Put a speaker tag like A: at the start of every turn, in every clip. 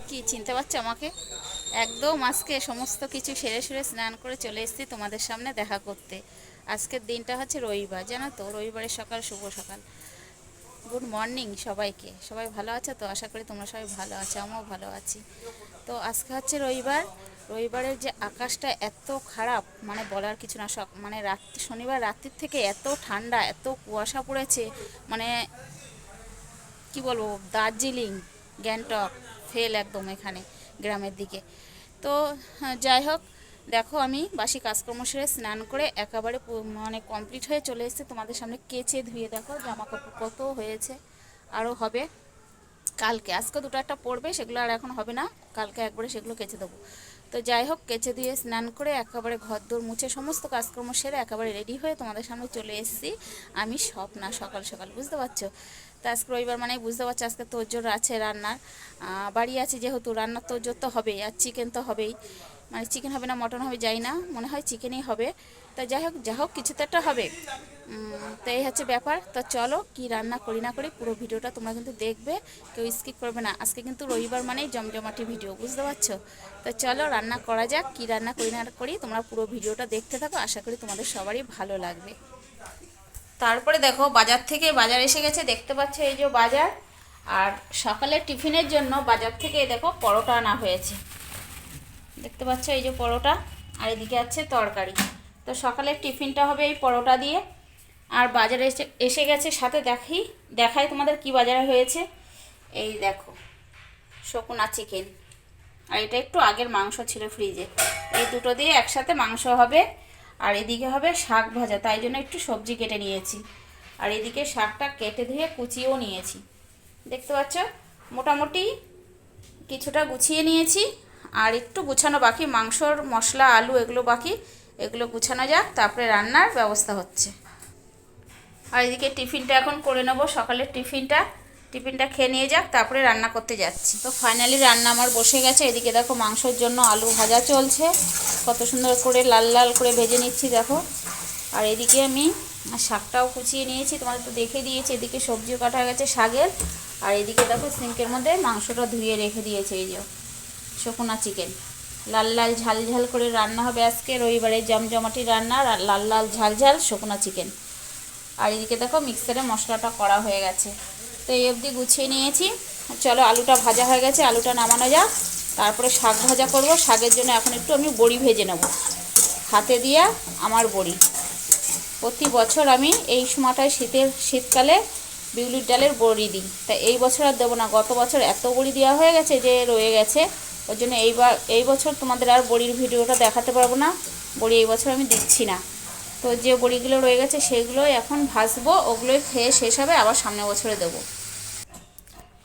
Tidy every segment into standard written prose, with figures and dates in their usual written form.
A: কি চিনতে পারছো আমাকে? একদম আজকে সমস্ত কিছু সেরে সেরে স্নান করে চলে এসেছি তোমাদের সামনে দেখা করতে। আজকের দিনটা হচ্ছে রবিবার, জানো তো, রবিবারের সকাল, শুভ সকাল। গুড মর্নিং সবাইকে। সবাই ভালো আছে তো? আশা করি তোমরা সবাই ভালো আছো, আমিও ভালো আছি। তো আজকে হচ্ছে রবিবার। রবিবারের যে আকাশটা এত খারাপ, মানে বলার কিছু না। মানে রাত্রি, শনিবার রাত্রির থেকে এত ঠান্ডা, এত কুয়াশা পড়েছে, মানে কি বলবো, দার্জিলিং, গ্যাংটক ফেল একদম এখানে গ্রামের দিকে। তো যাই হোক, দেখো আমি বাসি কাজকর্ম সেরে স্নান করে একেবারে মানে কমপ্লিট হয়ে চলে এসেছে তোমাদের সামনে। কেচে ধুয়ে দেখো জামা কাপড় কত হয়েছে, আরও হবে কালকে। আজকে দুটো একটা পড়বে, সেগুলো আর এখন হবে না, কালকে একবারে সেগুলো কেচে দেবো। তো যাই হোক, কেচে দিয়ে স্নান করে একেবারে ঘর দোর মুছে সমস্ত কাজকর্ম সেরে একেবারে রেডি হয়ে তোমাদের সামনে চলে এসেছি। আমি সব না, সকাল সকাল, বুঝতে পারছো? তো আজকে রবিবার মানে বুঝতে পারছো, আজকে তোড়জোড় আছে রান্নার। বাড়ি আছে যেহেতু, রান্নার তোড়জোড় তো হবেই, আর চিকেন তো হবেই। মানে চিকেন হবে না মটন হবে যাই না, মনে হয় চিকেনই হবে। তো যাই হোক, যা হোক কিছু তো একটা হবে। তো এই হচ্ছে ব্যাপার। তো চলো, কি রান্না করি না করি পুরো ভিডিওটা তোমরা কিন্তু দেখবে, কেউ স্কিপ করবে না। আজকে কিন্তু রবিবার মানেই জমজমাটি ভিডিও, বুঝতে পারছো? তো চলো রান্না করা যাক। কি রান্না করি না করি তোমরা পুরো ভিডিওটা দেখতে থাকো, আশা করি তোমাদের সবারই ভালো লাগবে। তারপরে দেখো, বাজার এসে গেছে, দেখতে পাচ্ছ এই যে বাজার। আর সকালের টিফিনের জন্য বাজার থেকে দেখো পরোটা আনা হয়েছে, দেখতে পাচ্ছ এই যে পরোটা। আর এদিকে আছে তরকারি। তো সকালের টিফিনটা হবে এই পরোটা দিয়ে। আর বাজারে এসে গেছে, সাথে দেখাই তোমাদের কি বাজারে হয়েছে। এই দেখো, শকুনা চিকেন, আর এটা একটু আগের মাংস ছিল ফ্রিজে। এই দুটো দিয়ে একসাথে মাংস হবে। আর এদিকে হবে শাক ভাজা, তাই জন্য একটু সবজি কেটে নিয়েছি। আর এদিকে শাকটা কেটে ধুয়ে কুচিয়েও নিয়েছি, দেখতে পাচ্ছ। মোটামুটি কিছুটা গুছিয়ে নিয়েছি, আর একটু গুছানো বাকি, মাংসর মশলা আলু এগুলো বাকি, এগুলো গুছানো যাক, তারপরে রান্নার ব্যবস্থা হচ্ছে। আর এদিকে টিফিনটা এখন করে নেবো, সকালের টিফিনটা খেয়ে নিয়ে যাক, তারপরে রান্না করতে যাচ্ছি। তো ফাইনালি রান্না আমার বসে গেছে। এদিকে দেখো মাংসর জন্য আলু ভাজা চলছে, কত সুন্দর করে লাল লাল করে ভেজে নিচ্ছি দেখো। আর এদিকে আমি শাকটাও কুচিয়ে নিয়েছি, তোমাদের তো দেখে দিয়েছি। এদিকে সবজিও কাটা হয়ে গেছে শাকের। আর এদিকে দেখো সিঙ্কের মধ্যে মাংসটা ধুয়ে রেখে দিয়েছে, এই যে শকুনা চিকেন। লাল লাল ঝাল ঝাল করে রান্না হবে আজকে, রবিবারের জমজমাটি রান্না, লাল লাল ঝাল ঝাল শকুনা চিকেন। আর এদিকে দেখো মিক্সারে মশলাটা করা হয়ে গেছে। তো এই অবধি গুছিয়ে নিয়েছি। চলো, আলুটা ভাজা হয়ে গেছে, আলুটা নামানো যাক, তারপরে শাক ভাজা করব। শাকের জন্য এখন একটু আমি বড়ি ভেজে নেব, হাতে দিয়া আমার বড়ি। প্রতি বছর আমি এই সময়টায় শীতকালে বিউলির ডালের বড়ি দিই, তা এই বছর আর দেবো না। গত বছর এত বড়ি দেওয়া হয়ে গেছে যে রয়ে গেছে, ওই জন্য এই বছর তোমাদের আর বড়ির ভিডিওটা দেখাতে পারবো না। বড়ি এই বছর আমি দিচ্ছি না। তো যে বড়িগুলো রয়ে গেছে সেগুলো এখন ভাজবো, ওগুলোই খেয়ে শেষ হবে, আবার সামনের বছরে দেবো।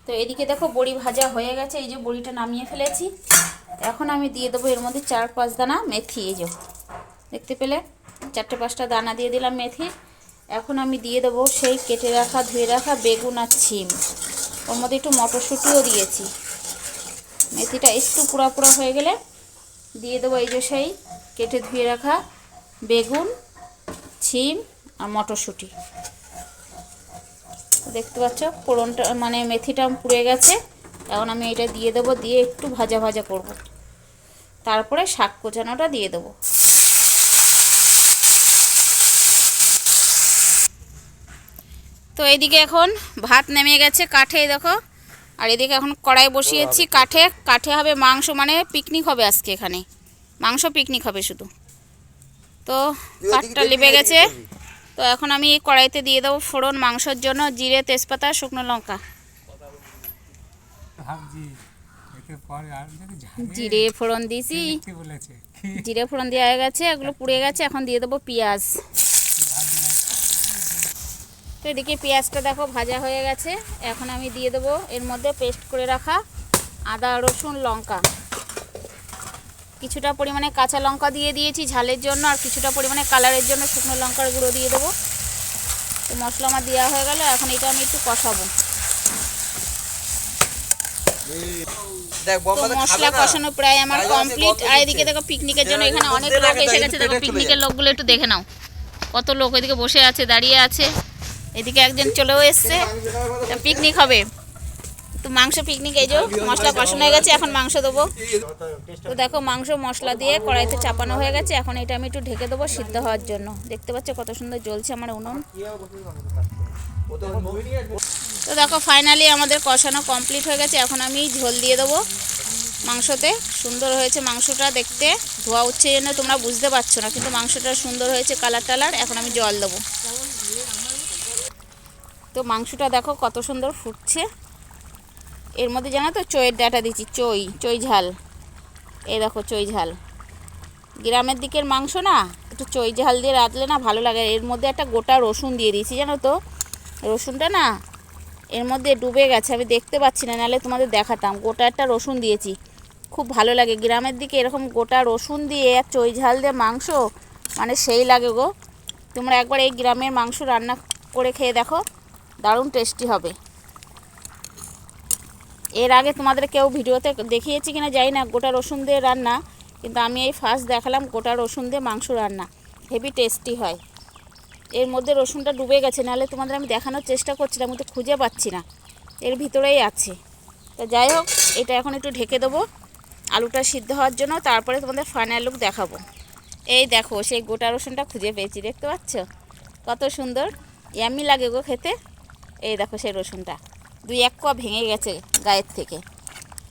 A: তো এদিকে দেখো বড়ি ভাজা হয়ে গেছে, এই যে বড়িটা নামিয়ে ফেলেছি। এখন আমি দিয়ে দেবো এর মধ্যে 4-5 দানা মেথি, এই যে দেখতে পেলে 4-5টা দানা দিয়ে দিলাম মেথি। এখন আমি দিয়ে দেবো সেই কেটে রাখা ধুয়ে রাখা বেগুন আর শিম, ওর মধ্যে একটু মটরশুঁটিও দিয়েছি। মেথিটা একটু পুরা পুরা হয়ে গেলে দিয়ে দেবো এই যে সেই কেটে ধুয়ে রাখা বেগুন, শিম আর মটরশুঁটি। দেখতে পাচ্ছ ফোড়নটা মানে মেথিটা পুড়ে গেছে। এখন আমি এটা দিয়ে দেবো, দিয়ে একটু ভাজা ভাজা করব, তারপরে শাক কোচানোটা দিয়ে দেবো। তো এইদিকে এখন ভাত নেমে গেছে কাঠে, দেখো। আর এদিকে এখন কড়াই বসিয়েছি, কাঠে হবে মাংস, মানে পিকনিক হবে আজকে এখানে, মাংস পিকনিক হবে শুধু। তো কাঠটা লেবে গেছে। তো এখন আমি কড়াইতে দিয়ে দেবো ফোড়ন, মাংসর জন্য জিরে, তেজপাতা, শুকনো লঙ্কা। জিরে ফোড়ন দিয়েছি, জিরে ফোড়ন দেওয়া হয়ে গেছে, এগুলো পুড়ে গেছে। এখন দিয়ে দেবো পেঁয়াজ। তো এদিকে পেঁয়াজটা দেখো ভাজা হয়ে গেছে। এখন আমি দিয়ে দেবো এর মধ্যে পেস্ট করে রাখা আদা, রসুন, লঙ্কা। কিছুটা পরিমাণে কাঁচা লঙ্কা দিয়ে দিয়েছি ঝালের জন্য, আর কিছুটা পরিমাণে কালারের জন্য শুকনো লঙ্কার গুঁড়ো দিয়ে দেবো। তো মশলা আমার দেওয়া হয়ে গেল, এখন এটা আমি একটু কষাবো। মশলা কষানো প্রায় আমার কমপ্লিট। আর এদিকে দেখো পিকনিকের জন্য এখানে অনেক লোক এসে গেছে, দেখো পিকনিকের লোকগুলো একটু দেখে নাও, কত লোক এদিকে বসে আছে, দাঁড়িয়ে আছে। এদিকে একজন চলেও এসছে, পিকনিক হবে। তো মাংস পিকনিক এই যে মশলা কষানো হয়ে গেছে, এখন মাংস দেবো। তো দেখো মাংস মশলা দিয়ে কড়াইতে চাপানো হয়ে গেছে, এখন এটা আমি একটু ঢেকে দেবো সিদ্ধ হওয়ার জন্য। দেখতে পাচ্ছ কত সুন্দর জ্বলছে আমার উনুন। তো দেখো ফাইনালি আমাদের কষানো কমপ্লিট হয়ে গেছে, এখন আমি ঝোল দিয়ে দেবো মাংসতে। সুন্দর হয়েছে মাংসটা দেখতে, ধোয়া উঠছে জন্য তোমরা বুঝতে পারছো না, কিন্তু মাংসটা সুন্দর হয়েছে কালার টালার। এখন আমি জল দেবো। তো মাংসটা দেখো কত সুন্দর ফুটছে। এর মধ্যে জানো তো চইয়ের ডাটা দিচ্ছি, চই ঝাল। এই দেখো চই ঝাল, গ্রামের দিকের মাংস না একটু চই ঝাল দিয়ে রাঁধলে না ভালো লাগে। এর মধ্যে একটা গোটা রসুন দিয়ে দিয়েছি জানো তো, রসুনটা না এর মধ্যে ডুবে গেছে, আমি দেখতে পাচ্ছি না, নাহলে তোমাদের দেখাতাম। গোটা একটা রসুন দিয়েছি, খুব ভালো লাগে গ্রামের দিকে এরকম গোটা রসুন দিয়ে আর চই ঝাল দিয়ে মাংস, মানে সেই লাগে গো। তোমরা একবার এই গ্রামের মাংস রান্না করে খেয়ে দেখো, দারুণ টেস্টি হবে। এর আগে তোমাদের কেউ ভিডিওতে দেখিয়েছি কিনা জানি না গোটা রসুন দিয়ে রান্না, কিন্তু আমি এই ফার্স্ট দেখালাম গোটা রসুন দিয়ে মাংস রান্না, হেভি টেস্টি হয়। এর মধ্যে রসুনটা ডুবে গেছে, নাহলে তোমাদের আমি দেখানোর চেষ্টা করছিলাম কিন্তু খুঁজে পাচ্ছি না, এর ভিতরেই আছে। তো যাই হোক, এটা এখন একটু ঢেকে দেবো আলুটা সিদ্ধ হওয়ার জন্য, তারপরে তোমাদের ফাইনাল লুক দেখাবো। এই দেখো সেই গোটা রসুনটা খুঁজে পেয়েছি, দেখতে পাচ্ছ কত সুন্দর ইয়াম্মি লাগে গো খেতে। এই দেখো সেই রসুনটা 2-1 কোয়া ভেঙে গেছে গায়ের থেকে।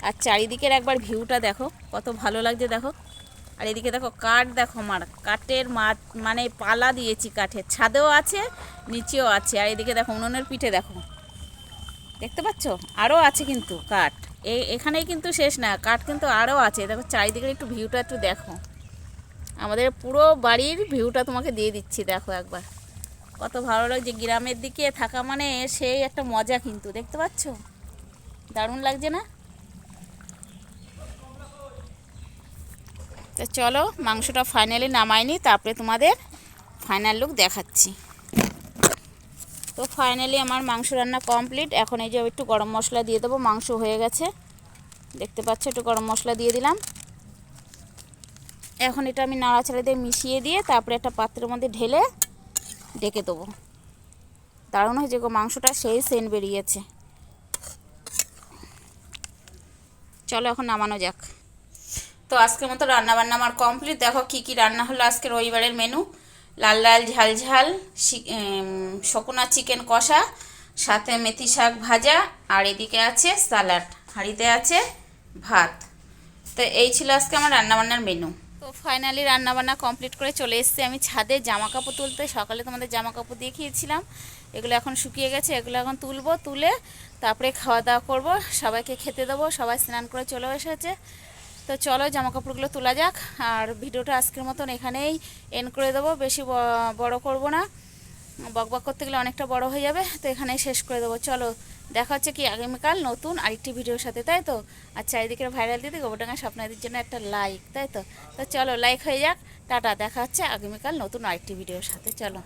A: আর চারিদিকের একবার ভিউটা দেখো কত ভালো লাগছে দেখো। আর এদিকে দেখো কাঠ, দেখো আমার কাঠের মানে পালা দিয়েছি কাঠের, ছাদেও আছে নিচেও আছে। আর এদিকে দেখো উনুনের পিঠে দেখো, দেখতে পাচ্ছ আরও আছে কিন্তু কাঠ, এখানেই কিন্তু শেষ না, কাঠ কিন্তু আরও আছে। দেখো চারিদিকের একটু ভিউটা একটু দেখো, আমাদের পুরো বাড়ির ভিউটা তোমাকে দিয়ে দিচ্ছি। দেখো একবার কত ভালো লাগছে, গ্রামের দিকে থাকা মানে সেই একটা মজা কিন্তু, দেখতে পাচ্ছ দারুণ লাগছে না? তো চলো মাংসটা ফাইনালি নামাইনি, তারপরে তোমাদের ফাইনাল লুক দেখাচ্ছি। তো ফাইনালি আমার মাংস রান্না কমপ্লিট। এখন এই যে একটু গরম মশলা দিয়ে দেবো, মাংস হয়ে গেছে দেখতে পাচ্ছ, একটু গরম মশলা দিয়ে দিলাম। এখন এটা আমি নাড়াচাড়া দিয়ে মিশিয়ে দিয়ে তারপরে একটা পাত্রের মধ্যে ঢেলে ঢেকে দেবো। দারুণ হয়েছে গো মাংসটা, সেই সেন্ট বেরিয়েছে। চলো এখন নামানো যাক। তো আজকের মতো রান্নাবান্না আমার কমপ্লিট। দেখো কি কি রান্না হলো আজকে রবিবারের মেনু। লাল লাল ঝাল ঝাল শকুনা চিকেন কষা, সাথে মেথি শাক ভাজা, আর এদিকে আছে স্যালাড, হাঁড়িতে আছে ভাত। তো এই ছিল আজকে আমার রান্নাবান্নার মেনু। তো ফাইনালি রান্নাবান্না কমপ্লিট করে চলে এসেছি আমি ছাদে জামা কাপড় তুলতে। সকালে তোমাদের জামা কাপড় দেখিয়েছিলাম, এগুলো এখন শুকিয়ে গেছে, এগুলো এখন তুলবো, তুলে তারপরে খাওয়া দাওয়া করবো, সবাইকে খেতে দেবো। সবাই স্নান করে চলে এসেছে। তো চলো জামা কাপড়গুলো তোলা যাক। আর ভিডিওটা আজকের মতন এখানেই এন্ড করে দেবো, বেশি বড় করব না, বকবক করতে গেলে অনেকটা বড় হয়ে যাবে। তো এখানেই শেষ করে দেবো। চলো দেখা হচ্ছে কি আগামীকাল নতুন আরেকটি ভিডিওর সাথে, তাই তো? আর চারিদিকে ভাইরাল দিদি গোবরডাঙ্গা স্বপ্নাদির জন্য একটা লাইক, তাই তো? তো চলো লাইক হয়ে যাক। টাটা, দেখা হচ্ছে আগামীকাল নতুন আরেকটি ভিডিওর সাথে। চলো।